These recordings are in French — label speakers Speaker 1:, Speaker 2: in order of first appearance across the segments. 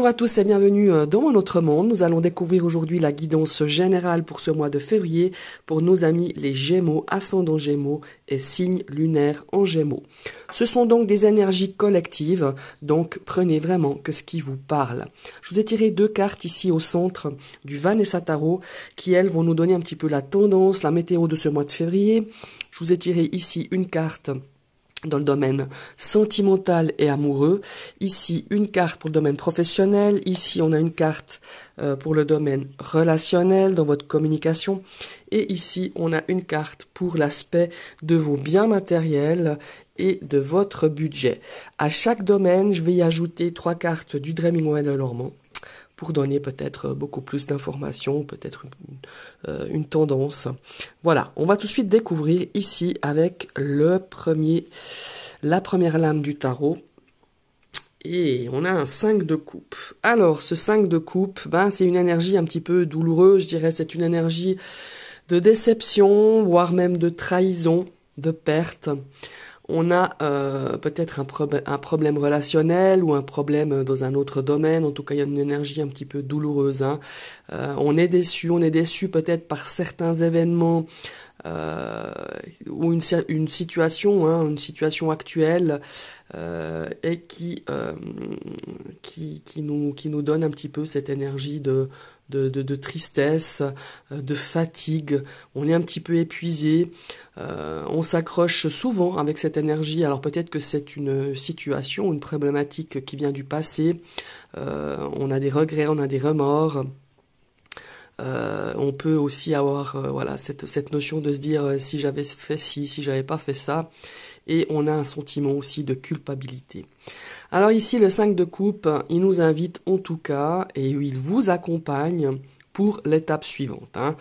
Speaker 1: Bonjour à tous et bienvenue dans mon autre monde. Nous allons découvrir aujourd'hui la guidance générale pour ce mois de février pour nos amis les Gémeaux, ascendant Gémeaux et signe lunaire en Gémeaux. Ce sont donc des énergies collectives, donc prenez vraiment que ce qui vous parle. Je vous ai tiré deux cartes ici au centre du Vanessa Tarot qui, elles, vont nous donner un petit peu la tendance, la météo de ce mois de février. Je vous ai tiré ici une carte dans le domaine sentimental et amoureux. Ici, une carte pour le domaine professionnel. Ici, on a une carte pour le domaine relationnel, dans votre communication. Et ici, on a une carte pour l'aspect de vos biens matériels et de votre budget. À chaque domaine, je vais y ajouter 3 cartes du Dreaming Well Normand pour donner peut-être beaucoup plus d'informations, peut-être une tendance. Voilà, on va tout de suite découvrir ici avec la première lame du tarot. Et on a un 5 de coupe. Alors, ce 5 de coupe, c'est une énergie un petit peu douloureuse, je dirais. C'est une énergie de déception, voire même de trahison, de perte. On a peut-être un problème relationnel ou un problème dans un autre domaine. En tout cas, il y a une énergie un petit peu douloureuse. Hein. On est déçu peut-être par certains événements ou une situation actuelle et qui nous donne un petit peu cette énergie de tristesse, de fatigue. On est un petit peu épuisé. On s'accroche souvent avec cette énergie. Alors peut-être que c'est une situation, une problématique qui vient du passé. On a des regrets, on a des remords. On peut aussi avoir cette notion de se dire si j'avais fait ci, si j'avais pas fait ça. Et on a un sentiment aussi de culpabilité. Alors ici, le 5 de coupe, il nous invite en tout cas, et il vous accompagne pour l'étape suivante. Hein.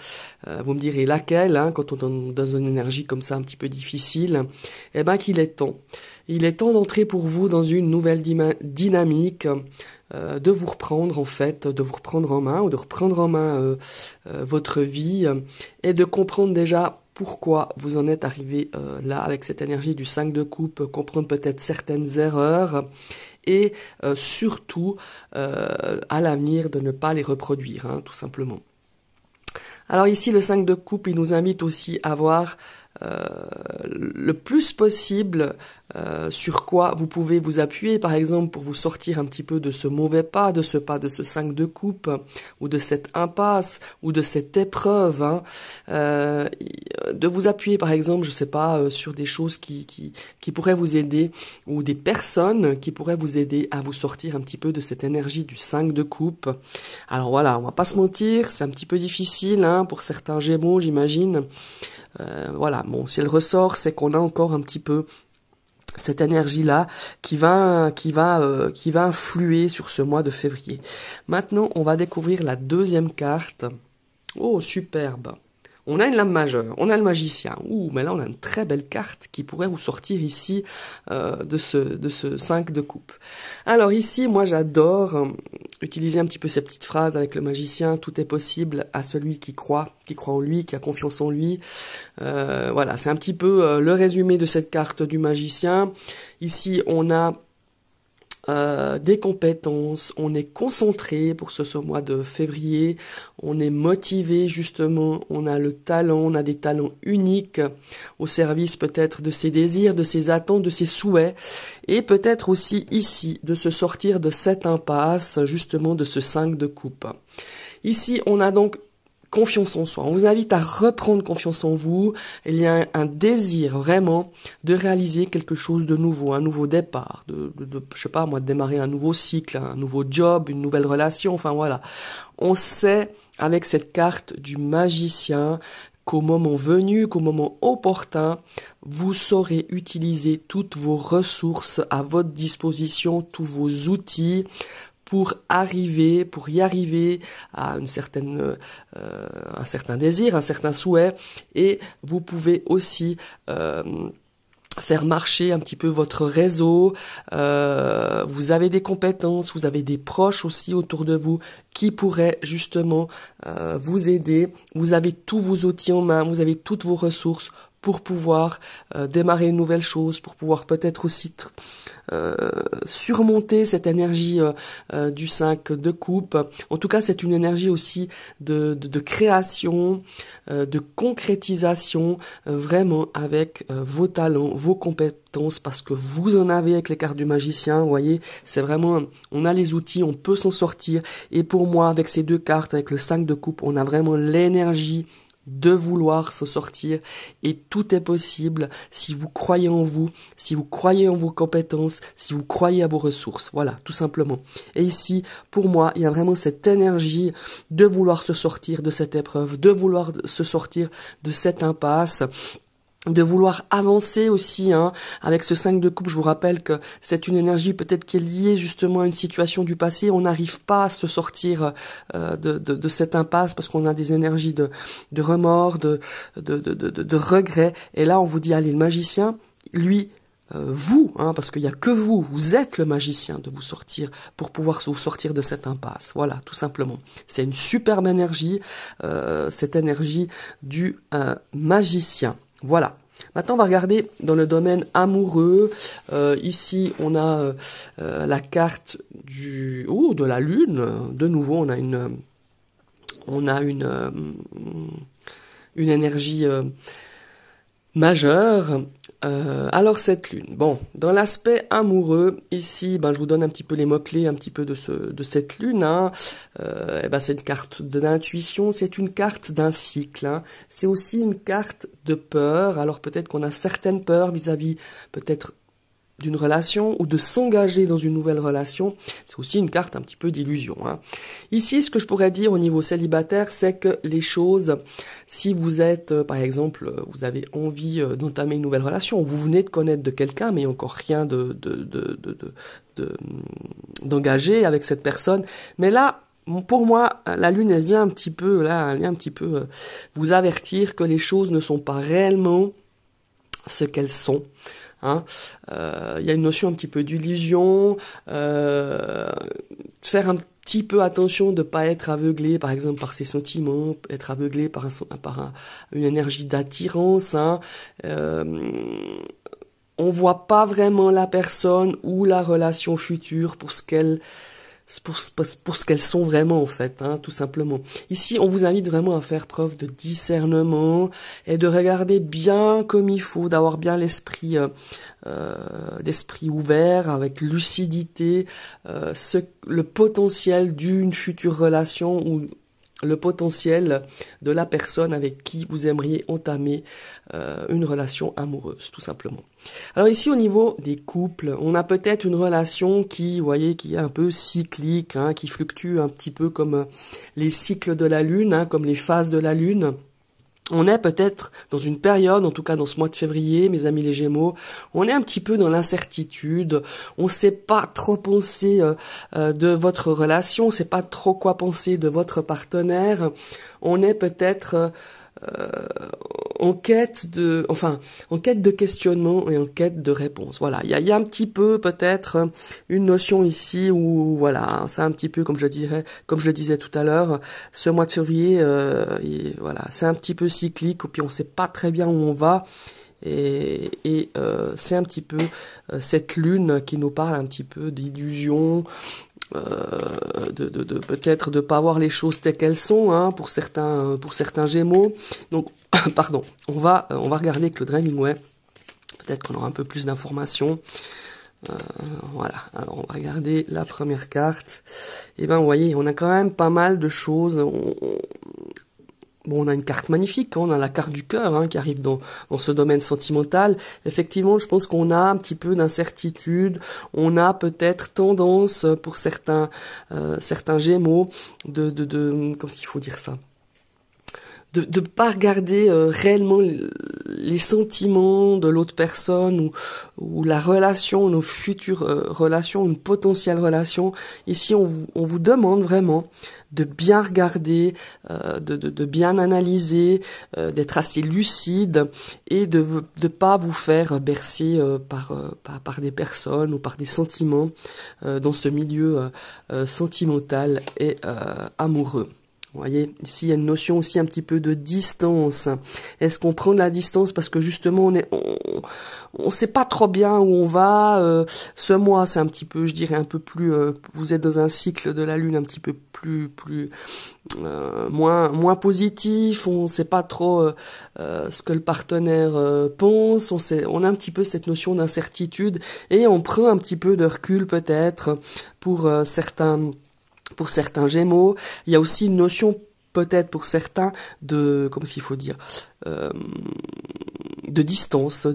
Speaker 1: Vous me direz laquelle, hein, quand on est dans une énergie comme ça un petit peu difficile, qu'il est temps. Il est temps d'entrer pour vous dans une nouvelle dynamique, de vous reprendre en fait, de vous reprendre en main, ou de reprendre en main votre vie, et de comprendre déjà pourquoi vous en êtes arrivé là avec cette énergie du 5 de coupe, comprendre peut-être certaines erreurs et surtout à l'avenir de ne pas les reproduire, hein, tout simplement. Alors ici, le 5 de coupe, il nous invite aussi à voir le plus possible sur quoi vous pouvez vous appuyer, par exemple, pour vous sortir un petit peu de ce mauvais pas, de ce 5 de coupe, ou de cette impasse, ou de cette épreuve, hein, de vous appuyer, par exemple, je sais pas, sur des choses qui pourraient vous aider, ou des personnes qui pourraient vous aider à vous sortir un petit peu de cette énergie du 5 de coupe. Alors voilà, on va pas se mentir, c'est un petit peu difficile, hein, pour certains Gémeaux, j'imagine. Voilà, bon, si elle ressort, c'est qu'on a encore un petit peu cette énergie-là qui va influer sur ce mois de février. Maintenant, on va découvrir la deuxième carte. Oh, superbe! On a une lame majeure, on a le magicien. Ouh, mais là on a une très belle carte qui pourrait vous sortir ici de ce 5 de coupe. Alors ici, moi j'adore utiliser un petit peu ces petites phrases avec le magicien. Tout est possible à celui qui croit en lui, qui a confiance en lui. Voilà, c'est un petit peu le résumé de cette carte du magicien. Ici, on a des compétences, on est concentré pour ce mois de février, on est motivé justement, on a le talent, on a des talents uniques au service peut-être de ses désirs, de ses attentes, de ses souhaits, et peut-être aussi ici de se sortir de cette impasse, justement de ce 5 de coupe. Ici, on a donc confiance en soi. On vous invite à reprendre confiance en vous. Il y a un désir vraiment de réaliser quelque chose de nouveau, un nouveau départ, je sais pas moi, de démarrer un nouveau cycle, un nouveau job, une nouvelle relation, enfin voilà. On sait avec cette carte du magicien qu'au moment venu, qu'au moment opportun, vous saurez utiliser toutes vos ressources à votre disposition, tous vos outils, pour y arriver à un certain désir, un certain souhait, et vous pouvez aussi faire marcher un petit peu votre réseau. Vous avez des compétences, vous avez des proches aussi autour de vous qui pourraient justement vous aider. Vous avez tous vos outils en main, vous avez toutes vos ressources pour pouvoir démarrer une nouvelle chose, pour pouvoir peut-être aussi surmonter cette énergie du 5 de coupe. En tout cas, c'est une énergie aussi de création, de concrétisation, vraiment avec vos talents, vos compétences, parce que vous en avez avec les cartes du magicien, vous voyez, c'est vraiment, on a les outils, on peut s'en sortir, et pour moi, avec ces deux cartes, avec le 5 de coupe, on a vraiment l'énergie de vouloir se sortir, et tout est possible si vous croyez en vous, si vous croyez en vos compétences, si vous croyez à vos ressources, voilà, tout simplement. Et ici, pour moi, il y a vraiment cette énergie de vouloir se sortir de cette épreuve, de vouloir se sortir de cette impasse, de vouloir avancer aussi, hein, avec ce 5 de coupe. Je vous rappelle que c'est une énergie peut-être qui est liée justement à une situation du passé. On n'arrive pas à se sortir de cette impasse parce qu'on a des énergies de remords, de regrets. Et là, on vous dit, allez, le magicien, lui, vous, hein, parce qu'il n'y a que vous êtes le magicien de vous sortir pour pouvoir vous sortir de cette impasse. Voilà, tout simplement. C'est une superbe énergie, cette énergie du magicien. Voilà. Maintenant, on va regarder dans le domaine amoureux. Ici, on a la carte de la lune. De nouveau, on a une énergie majeure. Alors cette lune, bon, dans l'aspect amoureux, ici, je vous donne un petit peu les mots-clés, un petit peu de cette lune, hein. C'est une carte de l'intuition, c'est une carte d'un cycle, hein. C'est aussi une carte de peur, alors peut-être qu'on a certaines peurs vis-à-vis, peut-être d'une relation ou de s'engager dans une nouvelle relation, c'est aussi une carte un petit peu d'illusion, hein. Ici, ce que je pourrais dire au niveau célibataire, c'est que les choses, si vous êtes, par exemple, vous avez envie d'entamer une nouvelle relation, ou vous venez de connaître de quelqu'un, mais encore rien d'engagé avec cette personne, mais là, pour moi, la lune, elle vient un petit peu vous avertir que les choses ne sont pas réellement ce qu'elles sont. Hein, y a une notion un petit peu d'illusion, faire un petit peu attention de pas être aveuglé, par exemple, par ses sentiments, être aveuglé par une énergie d'attirance. Hein, on voit pas vraiment la personne ou la relation future pour ce qu'elles sont vraiment, en fait, hein, tout simplement. Ici, on vous invite vraiment à faire preuve de discernement et de regarder bien comme il faut, d'avoir bien l'esprit ouvert, avec lucidité, le potentiel d'une future relation ou le potentiel de la personne avec qui vous aimeriez entamer une relation amoureuse, tout simplement. Alors ici, au niveau des couples, on a peut-être une relation qui, vous voyez, qui est un peu cyclique, hein, qui fluctue un petit peu comme les cycles de la Lune, hein, comme les phases de la Lune. On est peut-être dans une période, en tout cas dans ce mois de février, mes amis les Gémeaux, on est un petit peu dans l'incertitude, on ne sait pas trop penser de votre relation, on ne sait pas trop quoi penser de votre partenaire, on est peut-être en quête de questionnement et en quête de réponse. Voilà, il y a un petit peu peut-être une notion ici où voilà, c'est un petit peu comme je le disais tout à l'heure, ce mois de février, voilà, c'est un petit peu cyclique, et puis on sait pas très bien où on va. Et c'est un petit peu cette lune qui nous parle un petit peu d'illusion, peut-être de pas voir les choses telles qu'elles sont, hein, pour certains Gémeaux. Donc pardon, on va regarder avec le Dreaming-Way. Peut-être qu'on aura un peu plus d'informations. Voilà, alors on va regarder la première carte. Et vous voyez, on a quand même pas mal de choses. On a une carte magnifique, hein, on a la carte du cœur, hein, qui arrive dans ce domaine sentimental. Effectivement, je pense qu'on a un petit peu d'incertitude, on a peut-être tendance pour certains Gémeaux comment est-ce qu'il faut dire ça, de pas regarder réellement les sentiments de l'autre personne ou la relation, nos futures relations, une potentielle relation. Ici, on vous demande vraiment de bien regarder, de bien analyser, d'être assez lucide et de pas vous faire bercer par des personnes ou par des sentiments dans ce milieu sentimental et amoureux. Vous voyez, ici il y a une notion aussi un petit peu de distance. Est-ce qu'on prend de la distance parce que justement on sait pas trop bien où on va. Ce mois c'est un petit peu, je dirais un peu plus. Vous êtes dans un cycle de la lune un petit peu plus moins positif. On sait pas trop ce que le partenaire pense. On a un petit peu cette notion d'incertitude et on prend un petit peu de recul peut-être pour certains. Pour certains Gémeaux, il y a aussi une notion peut-être pour certains de, comment s'il faut dire, de distance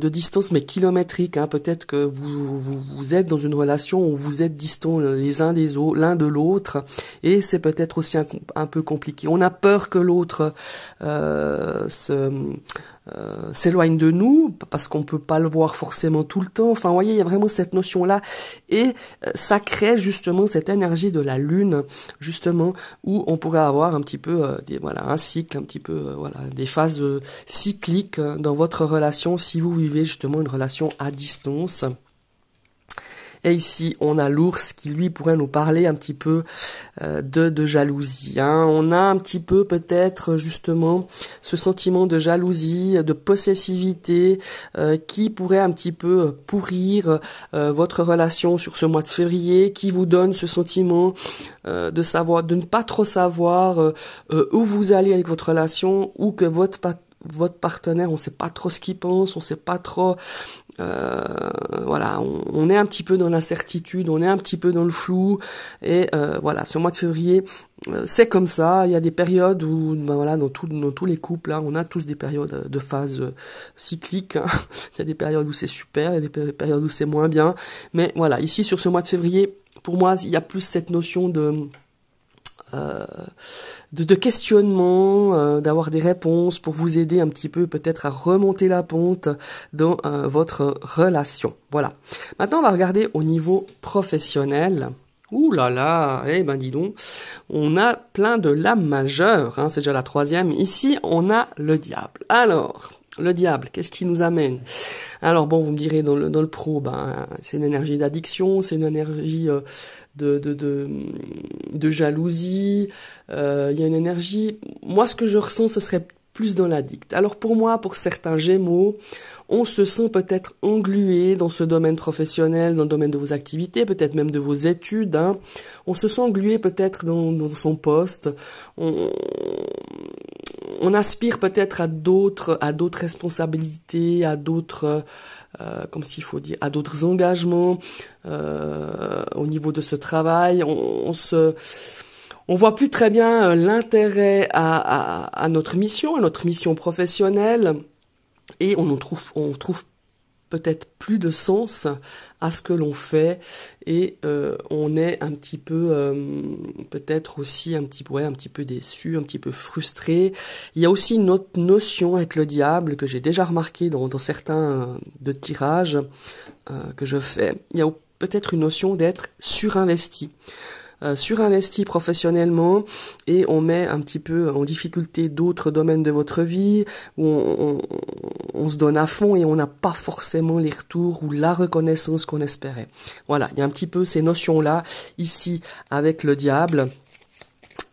Speaker 1: mais kilométrique. Hein. Peut-être que vous êtes dans une relation où vous êtes distants les uns l'un de l'autre, et c'est peut-être aussi un peu compliqué. On a peur que l'autre s'éloigne de nous parce qu'on peut pas le voir forcément tout le temps. Enfin, vous voyez, il y a vraiment cette notion-là, et ça crée justement cette énergie de la lune, justement, où on pourrait avoir un petit peu un cycle, un petit peu des phases cycliques dans votre relation si vous vivez justement une relation à distance. Et ici, on a l'ours qui, lui, pourrait nous parler un petit peu de jalousie. Hein. On a un petit peu, peut-être, justement, ce sentiment de jalousie, de possessivité, qui pourrait un petit peu pourrir votre relation sur ce mois de février, qui vous donne ce sentiment de ne pas trop savoir où vous allez avec votre relation, ou que votre partenaire, on sait pas trop ce qu'il pense, on sait pas trop... on est un petit peu dans l'incertitude, on est un petit peu dans le flou, et ce mois de février, c'est comme ça. Il y a des périodes où, dans tous les couples, là, on a tous des périodes de phase cyclique. Hein. Il y a des périodes où c'est super, il y a des périodes où c'est moins bien, mais voilà, ici sur ce mois de février, pour moi, il y a plus cette notion de questionnement, d'avoir des réponses pour vous aider un petit peu peut-être à remonter la pente dans votre relation. Voilà. Maintenant, on va regarder au niveau professionnel. Ouh là là, dis donc, on a plein de lames majeures, hein, c'est déjà la 3e. Ici, on a le diable. Alors, le diable, qu'est-ce qui nous amène? Alors bon, vous me direz, dans le pro, c'est une énergie d'addiction, c'est une énergie de jalousie, il y a une énergie... Moi, ce que je ressens, ce serait plus dans l'addict. Alors pour moi, pour certains Gémeaux, on se sent peut-être englué dans ce domaine professionnel, dans le domaine de vos activités, peut-être même de vos études. Hein. On se sent englué peut-être dans son poste. On aspire peut-être à d'autres responsabilités, à d'autres... à d'autres engagements au niveau de ce travail. On voit plus très bien l'intérêt à notre mission professionnelle, et on trouve peut-être plus de sens à ce que l'on fait, et on est un petit peu peut-être aussi un petit peu déçu, un petit peu frustré. Il y a aussi une autre notion avec le diable que j'ai déjà remarqué dans certains de tirages que je fais. Il y a peut-être une notion d'être surinvesti. Surinvesti professionnellement, et on met un petit peu en difficulté d'autres domaines de votre vie où on se donne à fond et on n'a pas forcément les retours ou la reconnaissance qu'on espérait. Voilà, il y a un petit peu ces notions-là ici avec le diable.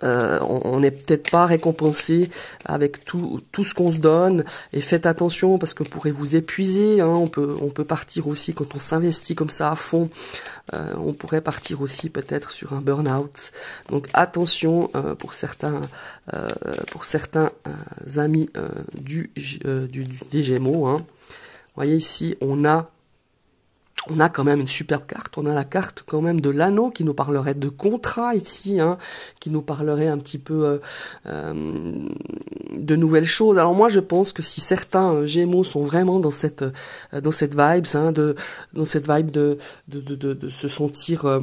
Speaker 1: On n'est peut-être pas récompensé avec tout ce qu'on se donne, et faites attention parce que vous pourrez vous épuiser. Hein. On peut partir aussi quand on s'investit comme ça à fond. On pourrait partir aussi peut-être sur un burn-out. Donc attention pour certains amis des Gémeaux. Hein. Vous voyez ici, on a quand même une superbe carte. On a la carte quand même de l'anneau qui nous parlerait de contrat ici, hein, qui nous parlerait un petit peu de nouvelles choses. Alors moi, je pense que si certains Gémeaux sont vraiment dans cette vibe, hein, dans cette vibe de se sentir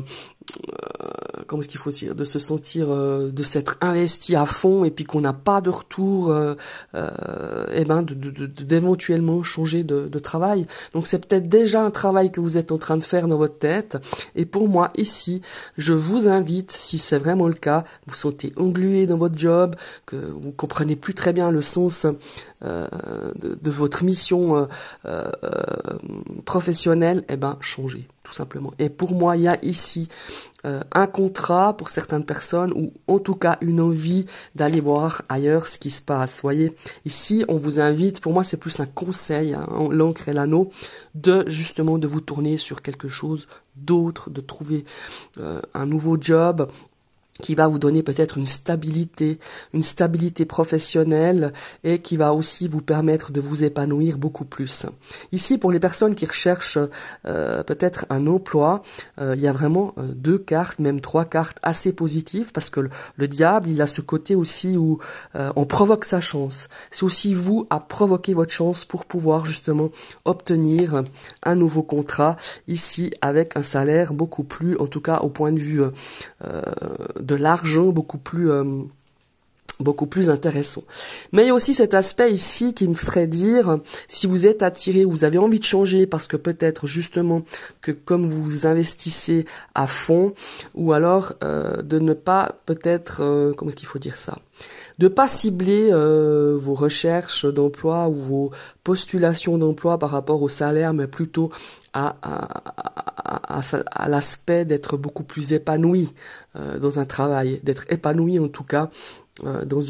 Speaker 1: comment est-ce qu'il faut dire, de se sentir, de s'être investi à fond, et puis qu'on n'a pas de retour, d'éventuellement changer de travail. Donc c'est peut-être déjà un travail que vous êtes en train de faire dans votre tête. Et pour moi ici, je vous invite, si c'est vraiment le cas, vous sentez englué dans votre job, que vous comprenez plus très bien le sens de votre mission professionnelle, changez. tout simplement. Et pour moi, il y a ici un contrat pour certaines personnes, ou en tout cas une envie d'aller voir ailleurs ce qui se passe. Vous voyez, ici, on vous invite, pour moi, c'est plus un conseil, hein, l'encre et l'anneau, de justement de vous tourner sur quelque chose d'autre, de trouver un nouveau job qui va vous donner peut-être une stabilité professionnelle et qui va aussi vous permettre de vous épanouir beaucoup plus. Ici, pour les personnes qui recherchent peut-être un emploi, il y a vraiment 2 cartes, même 3 cartes assez positives, parce que le diable, il a ce côté aussi où on provoque sa chance. C'est aussi vous à provoquer votre chance pour pouvoir justement obtenir un nouveau contrat ici avec un salaire beaucoup plus, en tout cas au point de vue de l'argent beaucoup plus intéressant. Mais il y a aussi cet aspect ici qui me ferait dire, si vous êtes attiré, vous avez envie de changer parce que peut-être justement que comme vous investissez à fond, ou alors de ne pas peut-être, comment est-ce qu'il faut dire ça, de pas cibler vos recherches d'emploi ou vos postulations d'emploi par rapport au salaire, mais plutôt à l'aspect d'être beaucoup plus épanoui dans un travail, d'être épanoui en tout cas dans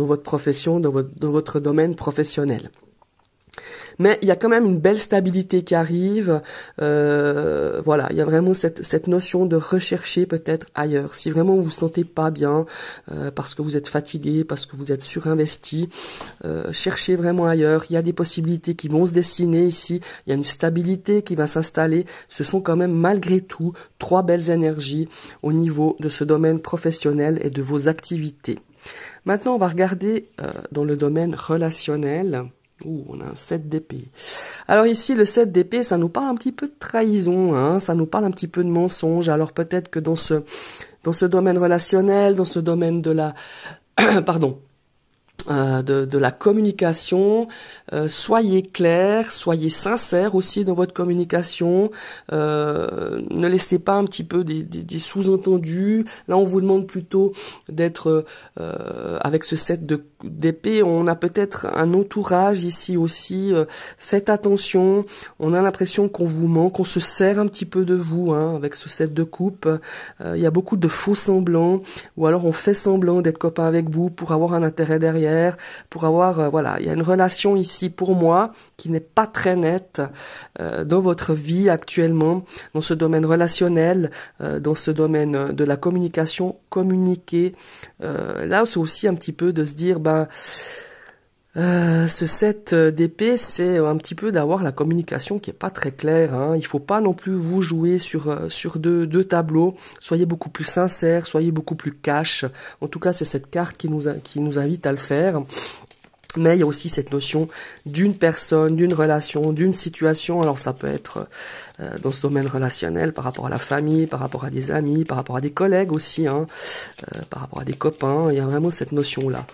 Speaker 1: votre profession, dans votre domaine professionnel. Mais il y a quand même une belle stabilité qui arrive. Voilà, il y a vraiment cette notion de rechercher peut-être ailleurs. Si vraiment vous vous sentez pas bien, parce que vous êtes fatigué, parce que vous êtes surinvesti, cherchez vraiment ailleurs. Il y a des possibilités qui vont se dessiner ici. Il y a une stabilité qui va s'installer. Ce sont quand même malgré tout 3 belles énergies au niveau de ce domaine professionnel et de vos activités. Maintenant, on va regarder dans le domaine relationnel. On a un 7 d'épée. Alors ici, le 7 d'épée, ça nous parle un petit peu de trahison, hein, ça nous parle un petit peu de mensonge. Alors peut-être que dans ce domaine relationnel, dans ce domaine de la de la communication, soyez clair, soyez sincère aussi dans votre communication, ne laissez pas un petit peu des sous-entendus. Là, on vous demande plutôt d'être avec ce 7 d'épée, on a peut-être un entourage ici aussi, faites attention, on a l'impression qu'on vous ment, qu'on se sert un petit peu de vous, hein, avec ce 7 de coupe. Il y a beaucoup de faux semblants, ou alors on fait semblant d'être copain avec vous pour avoir un intérêt derrière, pour avoir, voilà, il y a une relation ici pour moi qui n'est pas très nette dans votre vie actuellement, dans ce domaine relationnel, dans ce domaine de la communication, communiquer. Là, c'est aussi un petit peu de se dire, ce 7 d'épée, c'est un petit peu d'avoir la communication qui est pas très claire, hein. Il faut pas non plus vous jouer sur deux tableaux. Soyez beaucoup plus sincère, soyez beaucoup plus cash. En tout cas, c'est cette carte qui nous invite à le faire. Mais il y a aussi cette notion d'une personne, d'une relation, d'une situation. Alors ça peut être dans ce domaine relationnel par rapport à la famille, par rapport à des amis, par rapport à des collègues aussi, hein, par rapport à des copains. Il y a vraiment cette notion-là.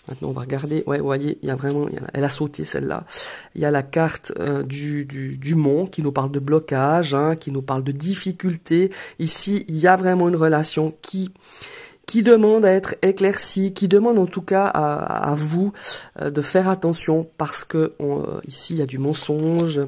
Speaker 1: Maintenant, on va regarder. Ouais, vous voyez, il y a vraiment, elle a sauté celle-là. Il y a la carte du mont qui nous parle de blocage, hein, qui nous parle de difficulté. Ici, il y a vraiment une relation qui demande à être éclaircie, qui demande en tout cas à vous de faire attention parce que ici il y a du mensonge,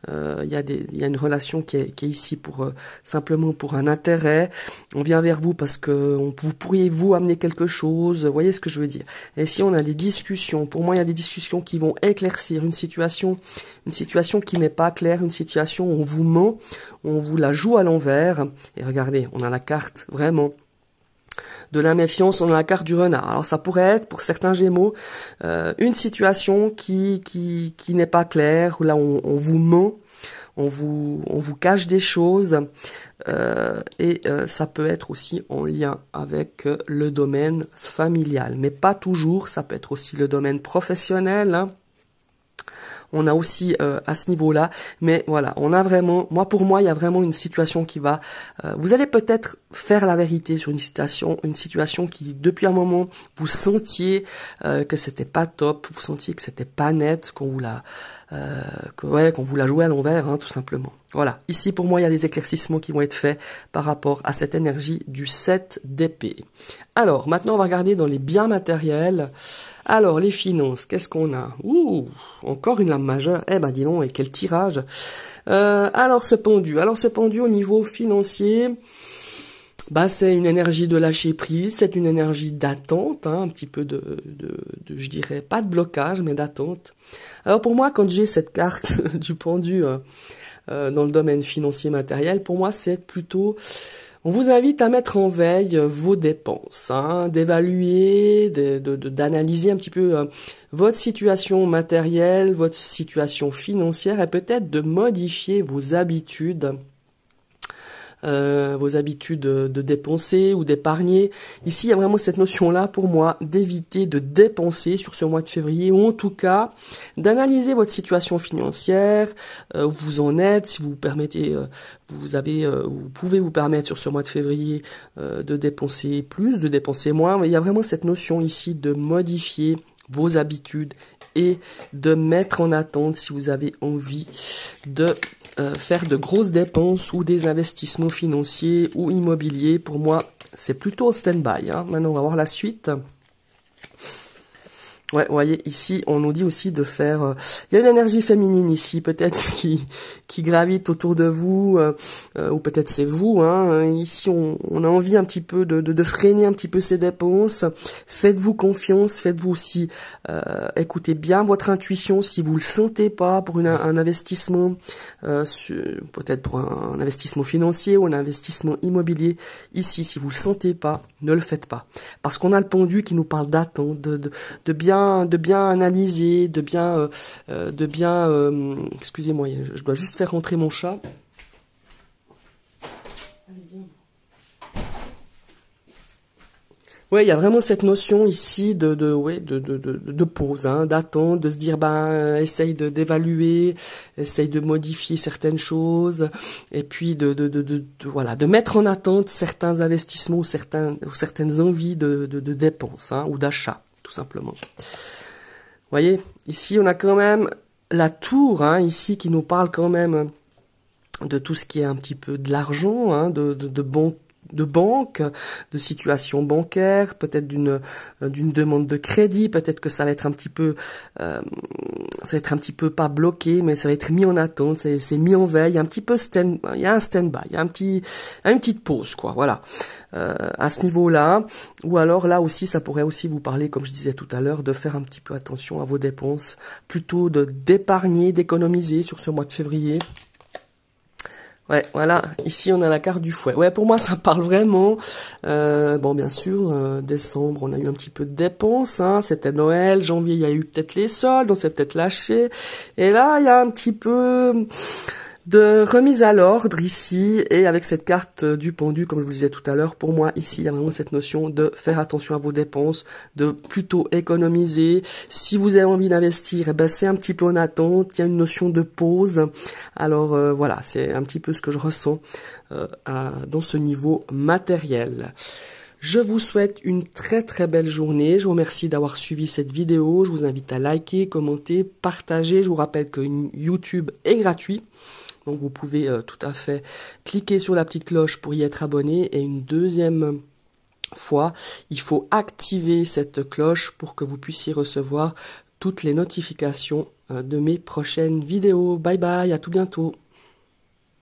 Speaker 1: il y a une relation qui est ici pour simplement pour un intérêt. On vient vers vous parce que vous pourriez vous amener quelque chose. Vous voyez ce que je veux dire. Et si on a des discussions, pour moi il y a des discussions qui vont éclaircir une situation qui n'est pas claire, une situation où on vous ment, on vous la joue à l'envers. Et regardez, on a la carte vraiment de la méfiance, on a la carte du renard. Alors ça pourrait être pour certains Gémeaux une situation qui n'est pas claire, où là on vous ment, on vous cache des choses, et ça peut être aussi en lien avec le domaine familial, mais pas toujours. Ça peut être aussi le domaine professionnel, hein. On a aussi à ce niveau-là, mais voilà, on a vraiment, pour moi, il y a vraiment une situation qui va. Vous allez peut-être faire la vérité sur une situation qui, depuis un moment, vous sentiez que c'était pas top, vous sentiez que c'était pas net, qu'on vous l'a joué à l'envers, hein, tout simplement. Voilà. Ici, pour moi, il y a des éclaircissements qui vont être faits par rapport à cette énergie du 7 d'épée. Alors, maintenant, on va regarder dans les biens matériels. Alors, les finances, qu'est-ce qu'on a? encore une lame majeure. Eh ben, dis donc, et quel tirage. Alors, ce pendu au niveau financier, bah, c'est une énergie de lâcher prise, c'est une énergie d'attente, hein, un petit peu je dirais, pas de blocage, mais d'attente. Alors, pour moi, quand j'ai cette carte du pendu dans le domaine financier matériel, pour moi, c'est plutôt... On vous invite à mettre en veille vos dépenses, hein, d'évaluer, d'analyser un petit peu votre situation matérielle, votre situation financière et peut-être de modifier vos habitudes de dépenser ou d'épargner. Ici, il y a vraiment cette notion-là pour moi d'éviter de dépenser sur ce mois de février, ou en tout cas d'analyser votre situation financière, où vous en êtes, si vous permettez, vous pouvez vous permettre sur ce mois de février de dépenser plus, de dépenser moins. Mais il y a vraiment cette notion ici de modifier vos habitudes et de mettre en attente si vous avez envie de faire de grosses dépenses ou des investissements financiers ou immobiliers. Pour moi, c'est plutôt stand-by. Hein. Maintenant, on va voir la suite. Ouais, vous voyez, ici, on nous dit aussi de faire... il y a une énergie féminine ici, peut-être, qui gravite autour de vous, ou peut-être c'est vous. Hein. Ici, on a envie un petit peu de freiner un petit peu ces dépenses. Faites-vous confiance, faites-vous aussi... écoutez bien votre intuition si vous le sentez pas pour un investissement, peut-être pour un investissement financier ou un investissement immobilier. Ici, si vous le sentez pas, ne le faites pas. Parce qu'on a le pendu qui nous parle d'attente, de bien analyser, excusez-moi, je dois juste faire rentrer mon chat. Ouais, il y a vraiment cette notion ici de pause, hein, d'attente, de se dire essaye d'évaluer, essaye de modifier certaines choses, et puis de mettre en attente certains investissements ou certaines envies de dépenses, hein, ou d'achat, tout simplement. Vous voyez, ici on a quand même la tour, hein, ici qui nous parle quand même de tout ce qui est un petit peu de l'argent, hein, de banque, de situation bancaire, peut-être d'une demande de crédit, peut-être que ça va être un petit peu pas bloqué, mais ça va être mis en attente, c'est mis en veille, un petit peu il y a un stand-by, il y a une petite pause, quoi, voilà. À ce niveau-là, ou alors là aussi, ça pourrait aussi vous parler, comme je disais tout à l'heure, de faire un petit peu attention à vos dépenses, plutôt d'épargner, d'économiser sur ce mois de février. Ouais, voilà, ici on a la carte du fouet. Ouais, pour moi ça parle vraiment. Bon, bien sûr, décembre, on a eu un petit peu de dépenses, hein, c'était Noël, janvier, il y a eu peut-être les soldes, on s'est peut-être lâché. Et là, il y a un petit peu de remise à l'ordre ici, et avec cette carte du pendu, comme je vous disais tout à l'heure, pour moi, ici, il y a vraiment cette notion de faire attention à vos dépenses, de plutôt économiser. Si vous avez envie d'investir, eh ben, c'est un petit peu en attente, il y a une notion de pause. Alors voilà, c'est un petit peu ce que je ressens dans ce niveau matériel. Je vous souhaite une très très belle journée. Je vous remercie d'avoir suivi cette vidéo. Je vous invite à liker, commenter, partager. Je vous rappelle que YouTube est gratuit. Donc vous pouvez tout à fait cliquer sur la petite cloche pour y être abonné. Et une deuxième fois, il faut activer cette cloche pour que vous puissiez recevoir toutes les notifications de mes prochaines vidéos. Bye bye, à tout bientôt.